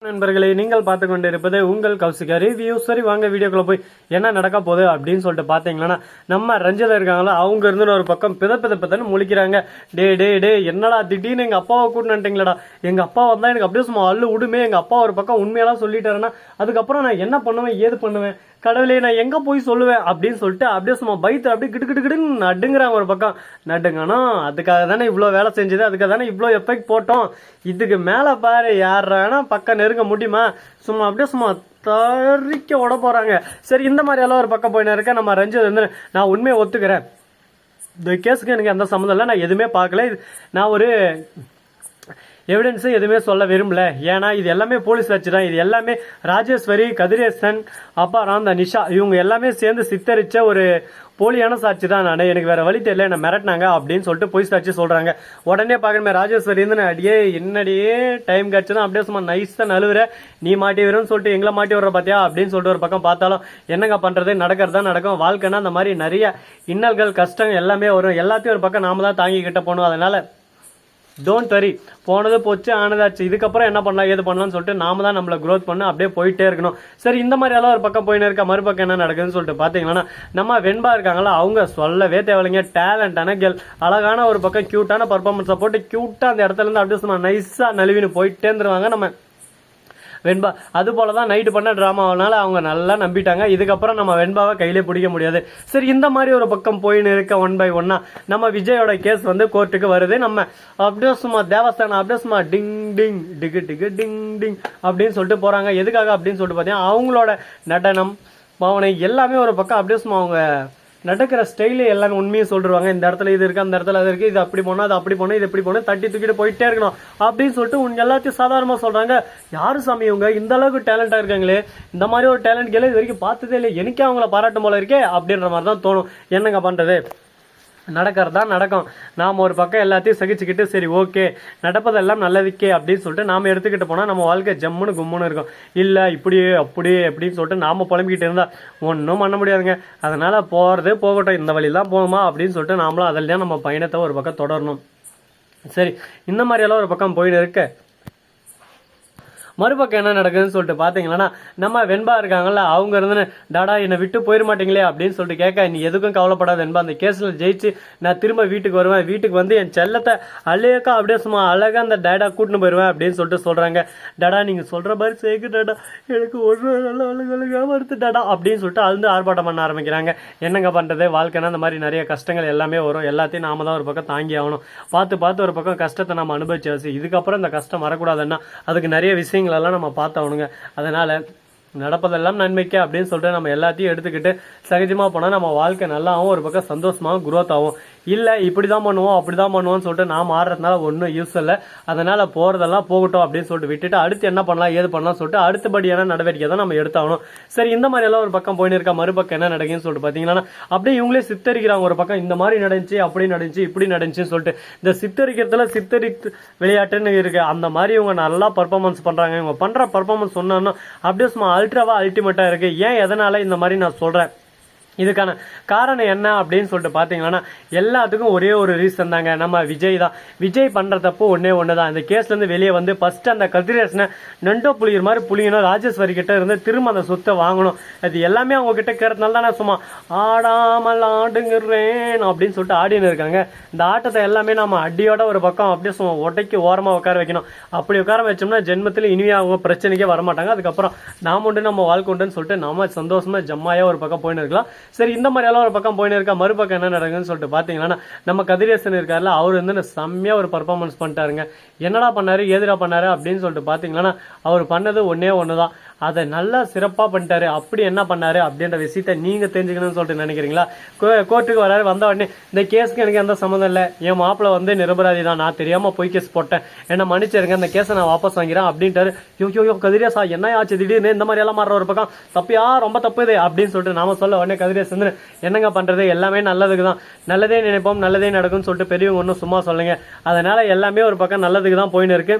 நண்பர்களே, நீங்கள் பார்த்து கொண்டிருப்பது உங்கள் கௌசிகா ரிவ்யூ. சரி, வாங்க வீடியோக்குள்ள போய் என்ன நடக்க போகுது அப்படின்னு சொல்லிட்டு பாத்தீங்கன்னா, நம்ம ரஞ்சிதா இருக்காங்களா, அவங்க இருந்து ஒரு பக்கம் பிதன்னு முழிக்கிறாங்க. டே என்னடா திடீர்னு எங்க அப்பாவை கூட்டினுட்டீங்களா? எங்க அப்பா வந்தா எனக்கு அப்படியே சும்மா அள்ளு விடுமே. எங்க அப்பா ஒரு பக்கம் உண்மையெல்லாம் சொல்லிட்டாருன்னா அதுக்கப்புறம் நான் என்ன பண்ணுவேன், ஏது பண்ணுவேன், கடவுளே நான் எங்க போய் சொல்லுவேன் அப்படின்னு சொல்லிட்டு அப்படியே சும்மா பைத்து அப்படியே கிடுன்னு நடுங்கிறாங்க. ஒரு பக்கம் நடுங்கணும், அதுக்காக தானே இவ்வளோ வேலை செஞ்சது, அதுக்காக தானே இவ்வளோ எஃபெக்ட் போட்டோம். இதுக்கு மேலே பாரு, யாரானா பக்கம் நெருங்க முடியுமா? சும்மா அப்படியே சும்மா தறிக்க விட போறாங்க. சரி, இந்த மாதிரி எல்லாம் ஒரு பக்கம் போயின்னு இருக்க. நம்ம ரஞ்சித் வந்து நான் உண்மையை ஒத்துக்கிறேன், இந்த கேஸுக்கு எனக்கு எந்த சம்மந்தம் இல்லை, நான் எதுவுமே பார்க்கல, நான் ஒரு எவிடன்ஸும் எதுவுமே சொல்ல விரும்பல. ஏன்னா இது எல்லாமே போலீஸ் வச்சு தான். இது எல்லாமே ராஜேஸ்வரி, கதிரேசன், அப்புறம் அந்த நிஷா, இவங்க எல்லாமே சேர்ந்து சித்தரிச்ச ஒரு போலியான சாட்சி தான். நான் எனக்கு வேற வழி தெரியல, என்ன மிரட்டினாங்க அப்படின்னு சொல்லிட்டு போய் சாட்சி சொல்றாங்க. உடனே பார்க்கணுமே ராஜேஸ்வரி இருந்து அடியே என்னடியே டைம் கிடச்சுன்னா அப்படியே சும்மா நைஸா நழுவுற, நீ மாட்டி வரும்னு சொல்லிட்டு எங்களை மாட்டி வர்ற பாத்தியா அப்படின்னு சொல்லிட்டு ஒரு பக்கம் பார்த்தாலும் என்னங்க பண்றது, நடக்கிறதா நடக்கும். வாழ்க்கைன்னா அந்த மாதிரி நிறைய இன்னல்கள் கஷ்டங்கள் எல்லாமே வரும். எல்லாத்தையும் ஒரு பக்கம் நாம தான் தாங்கிக்கிட்ட போகணும். அதனால டோன்ட் வரி, போனது போச்சு ஆனதாச்சு, இதுக்கப்புறம் என்ன பண்ணலாம் ஏது பண்ணலாம்னு சொல்லிட்டு நாம தான் நம்மளை க்ரோத் பண்ண அப்படியே போயிட்டே இருக்கணும். சரி, இந்த மாதிரி எல்லாம் ஒரு பக்கம் போயின்னு இருக்க. மறுபக்கம் என்ன நடக்குதுன்னு சொல்லிட்டு பாத்தீங்கன்னா, நம்ம வெண்பா இருக்காங்களா, அவங்க சொல்லவே தேவையில்லைங்க, டேலண்டான கேர்ள், அழகான ஒரு பக்கம் கியூட்டான பர்ஃபார்மன்ஸை போட்டு கியூட்டா அந்த இடத்துல இருந்து அப்படியே சும்மா நைஸா நழுவின்னு போயிட்டே இருந்துருவாங்க நம்ம வெண்பா. அது போலதான் நைட்டு பண்ண டிராமாவனால அவங்க நல்லா நம்பிட்டாங்க. இதுக்கப்புறம் நம்ம வெண்பாவை கையிலே பிடிக்க முடியாது. சரி, இந்த மாதிரி ஒரு பக்கம் போயின்னு இருக்க. 1 by 1 நம்ம விஜயோட கேஸ் வந்து கோர்ட்டுக்கு வருது. நம்ம அப்படியே சும்மா தேவஸ்தானம் அப்படியே சும்மா டிங் டிங் டிகு டிகு டிங் டிங் அப்படின்னு சொல்லிட்டு போறாங்க. எதுக்காக அப்படின்னு சொல்லிட்டு பார்த்தீங்கன்னா, அவங்களோட நடனம் பாவனை எல்லாமே ஒரு பக்கம் அப்படியே சும்மா அவங்க நடக்கிற ஸ்டைலு எல்லாமே உண்மையை சொல்லிடுவாங்க. இந்த இடத்துல இது இருக்கு, அந்த இடத்துல அது இருக்கு, இது அப்படி போனா அது அப்படி போனா இது எப்படி போனா தட்டி தூக்கிட்டு போயிட்டே இருக்கணும் அப்படின்னு சொல்லிட்டு உங்க எல்லாத்தையும் சாதாரணமா சொல்றாங்க. யாரு சாமி இவங்க இந்த அளவுக்கு டேலண்டா இருக்காங்களே, இந்த மாதிரி ஒரு டேலண்ட் கேள்வி இது வரைக்கும் பார்த்ததே இல்லை, எனக்கே அவங்கள பாராட்டும் போல இருக்கே அப்படின்ற மாதிரி தான் தோணும். என்னங்க பண்றது, நடக்கிறதா நடக்கும். நாம் ஒரு பக்கம் எல்லாத்தையும் சகிச்சுக்கிட்டு சரி ஓகே நடப்பதெல்லாம் நல்லதுக்கே அப்படின்னு சொல்லிட்டு நாம் எடுத்துக்கிட்டு போனால் நம்ம வாழ்க்கை ஜம்முன்னு கும்முன்னு இருக்கும். இல்லை இப்படியே அப்படியே அப்படின்னு சொல்லிட்டு நாம் புலம்பிக்கிட்டு இருந்தால் ஒன்றும் பண்ண முடியாதுங்க. அதனால் போகிறதே போகட்டும், இந்த வழியெல்லாம் போகுமா அப்படின்னு சொல்லிட்டு நாமளும் அதில் தான் நம்ம பயணத்தை ஒரு பக்கம் தொடரணும். சரி, இந்த மாதிரியெல்லாம் ஒரு பக்கம் போயிட்டு இருக்க. மறுபக்கம் என்ன நடக்குதுன்னு சொல்லிட்டு பாத்தீங்கன்னா, நம்ம வெண்பா இருக்காங்கல்ல, அவங்க இருந்து டாடா என்னை விட்டு போயிட மாட்டீங்களே அப்படின்னு சொல்லிட்டு கேட்க, நீ எதுக்கும் கவலைப்படாத வெண்பா, அந்த கேஸ்ல ஜெயிச்சு நான் திரும்ப வீட்டுக்கு வருவேன், வீட்டுக்கு வந்து என் செல்லத்தை அழகா அப்படியே சும்மா அழகா அந்த டேடா கூட்டின்னு போயிடுவேன் அப்படின்னு சொல்லிட்டு சொல்றாங்க. டாடா நீங்க சொல்ற மாதிரி சேர்க்கு டாடா, எனக்கு ஒரு அழகா வருது டாடா அப்படின்னு சொல்லிட்டு அழுந்து ஆர்ப்பாட்டம் பண்ண ஆரம்பிக்கிறாங்க. என்னங்க பண்றது, வாழ்க்கைனா அந்த மாதிரி நிறைய கஷ்டங்கள் எல்லாமே வரும். எல்லாத்தையும் நாம தான் ஒரு பக்கம் தாங்கி ஆகணும். பார்த்து ஒரு பக்கம் கஷ்டத்தை நம்ம அனுபவிச்சாச்சு. இதுக்கப்புறம் இந்த கஷ்டம் வரக்கூடாதுன்னா அதுக்கு நிறைய விஷயங்கள் எல்லாம் நம்ம பார்த்தவனுங்க. அதனால நடப்பதெல்லாம் நன்மைக்கு அப்படின்னு சொல்லிட்டு நம்ம எல்லாத்தையும் எடுத்துக்கிட்டு சகஜமா போனா நம்ம வாழ்க்கை நல்லாவும் ஒரு பக்கம் சந்தோஷமாகவும் குரோத் ஆகும். இல்லை இப்படிதான் பண்ணுவோம் அப்படிதான் பண்ணுவோம்னு சொல்லிட்டு நாம் ஆடுறதுனால ஒன்றும் யூஸ் இல்லை. அதனால போறதெல்லாம் போகட்டும் அப்படின்னு சொல்லிட்டு விட்டுட்டு அடுத்து என்ன பண்ணலாம் ஏது பண்ணலாம் சொல்லிட்டு அடுத்தபடியான நடவடிக்கை தான் நம்ம எடுத்தாகணும். சரி, இந்த மாதிரி எல்லாம் ஒரு பக்கம் போயின்னு இருக்கா. மறுபக்கம் என்ன நடக்குன்னு சொல்லிட்டு பாத்தீங்கன்னா, அப்படியே இவங்களே சித்தரிக்கிறாங்க. ஒரு பக்கம் இந்த மாதிரி நடந்துச்சு, அப்படி நடந்துச்சு, இப்படி நடந்துச்சுன்னு சொல்லிட்டு இந்த சித்தரிக்கிறதுல சித்தரித்து விளையாட்டுன்னு இருக்கு. அந்த மாதிரி இவங்க நல்லா பர்ஃபார்மன்ஸ் பண்றாங்க. இவங்க பண்ற பர்ஃபார்மன்ஸ் சொன்னா அப்படியே சும்மா அல்ட்ராவா அல்டிமேட்டா இருக்கு. ஏன் எதனால இந்த மாதிரி நான் சொல்றேன், இதுக்கான காரணம் என்ன அப்படின்னு சொல்லிட்டு பாத்தீங்கன்னா, எல்லாத்துக்கும் ஒரே ஒரு ரீசன் தாங்க, நம்ம விஜய் தான். விஜய் பண்ற தப்பு ஒன்னே ஒண்ணுதான், இந்த கேஸ்ல இருந்து வெளியே வந்து ஃபர்ஸ்ட் அந்த கதிரேசனை நண்டோ புளிகிற மாதிரி புளியணும், ராஜேஸ்வரி கிட்ட இருந்து திரும்ப அந்த சொத்தை வாங்கணும். அது எல்லாமே அவங்க கிட்ட கேட்கறதுனால தானே சும்மா ஆடாமல் ஆடுங்கிறேன் அப்படின்னு சொல்லிட்டு ஆடின்னு இருக்காங்க. இந்த ஆட்டத்தை எல்லாமே நம்ம அடியோட ஒரு பக்கம் அப்படியே சும்மா உடைக்கு ஓரமா உட்கார வைக்கணும். அப்படி உட்கார வச்சோம்னா ஜென்மத்தில் இனிமே அவங்க பிரச்சனைக்கே வரமாட்டாங்க. அதுக்கப்புறம் நாம உண்டு நம்ம வாழ்க்கை உண்டுன்னு சொல்லிட்டு நம்ம சந்தோஷமா ஜம்மாயா ஒரு பக்கம் போயின்னு இருக்கலாம். சரி, இந்த மாதிரி எல்லாம் ஒரு பக்கம் போயின்னு இருக்கா. மறுபக்கம் என்ன நடக்குதுன்னு சொல்லிட்டு பாத்தீங்கன்னா, நம்ம கதிரேசன் இருக்காருல, அவர் வந்து செம்மையா ஒரு பர்ஃபார்மன்ஸ் பண்ணிட்டாருங்க. என்னடா பண்ணாரு ஏதுடா பண்ணாரு அப்படின்னு சொல்லிட்டு பாத்தீங்கன்னா, அவர் பண்ணது ஒன்னே ஒண்ணுதான், அதை நல்லா சிறப்பா பண்ணிட்டாரு. அப்படி என்ன பண்ணாரு அப்படின்ற விஷயத்த நீங்க தெரிஞ்சுக்கணும்னு சொல்லிட்டு நினைக்கிறீங்களா? கோர்ட்டுக்கு வராரு, வந்த உடனே இந்த கேஸுக்கு எனக்கு எந்த சம்மந்தம் இல்லை, என் மாப்பிள்ள வந்து நிரபராதி தான், நான் தெரியாம பொய் கேஸ் போட்டேன், என்ன மன்னிச்சிருங்க, இந்த கேஸை நான் வாபஸ் வாங்கிறேன் அப்படின்ட்டாரு. யோ கதிரேசா என்ன ஆச்சு திடீர்னு இந்த மாதிரி எல்லாம் மாற ஒரு பக்கம் தப்பியா ரொம்ப தப்பு இது அப்படின்னு சொல்லிட்டு நாம சொல்ல உடனே கதிரேசன் என்னங்க பண்றது, எல்லாமே நல்லதுக்கு தான், நல்லதே நினைப்போம் நல்லதே நடக்கும்னு சொல்லிட்டு பெரியவங்க ஒன்றும் சும்மா சொல்லுங்க. அதனால எல்லாமே ஒரு பக்கம் நல்லதுக்கு தான் போயின்னு இருக்கு.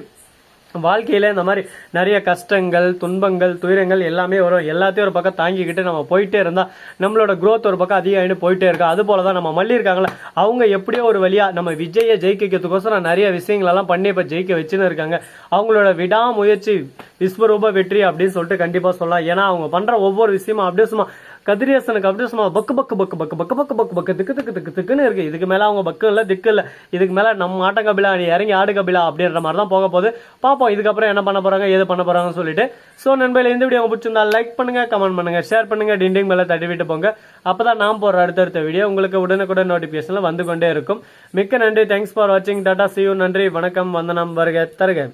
வாழ்க்கையில இந்த மாதிரி நிறைய கஷ்டங்கள், துன்பங்கள், துயரங்கள் எல்லாமே வரும். எல்லாத்தையும் ஒரு பக்கம் தாங்கிக்கிட்டு நம்ம போயிட்டே இருந்தா நம்மளோட growth ஒரு பக்கம் அதிகமாயிட்டு போயிட்டே இருக்கு. அது போலதான் நம்ம மல்லி இருக்காங்களா, அவங்க எப்படியோ ஒரு வழியா நம்ம விஜயை ஜெயிக்கிறதுக்கோசரம் நிறைய விஷயங்கள் எல்லாம் பண்ணி இப்ப ஜெயிக்க வச்சுன்னு இருக்காங்க. அவங்களோட விடாமுயற்சி விஸ்வரூப வெற்றி அப்படின்னு சொல்லிட்டு கண்டிப்பா சொல்லலாம். ஏன்னா அவங்க பண்ற ஒவ்வொரு விஷயமும் அப்படியே சும்மா கதிரியசனுக்கு அப்படியே சும்மா பக்கு பக்கு பக்கு பக்கு பக்கு பக்கு பக்கு பக்கு திக்கு திக்கு திக்கு திக்குன்னு இருக்கு. இதுக்கு மேல அவங்க பக்கு இல்ல, திக்கு இல்ல. இதுக்கு மேல நம்ம ஆட்ட கபிலா, நீ இறங்கி ஆடு கபிலா அப்படின்ற மாதிரி தான் போக போகுது. பாப்போம் இதுக்கப்புறம் என்ன பண்ண போறாங்க, ஏது பண்ண போறாங்கன்னு சொல்லிட்டு. சோ நண்பர்களே, இந்த வீடியோ பிடிச்சிருந்தா லைக் பண்ணுங்க, கமெண்ட் பண்ணுங்க, ஷேர் பண்ணுங்க, டிண்டிங் மேல தட்டி விட்டு போங்க. அப்பதான் நான் போற அடுத்தடுத்த வீடியோ உங்களுக்கு உடனுக்குடன் நோட்டிபிகேஷன்ல வந்து கொண்டே இருக்கும். மிக்க நன்றி. தேங்க்ஸ் ஃபார் வாட்சிங். Tata, see you. நன்றி, வணக்கம், வந்தனம், வருக தருக.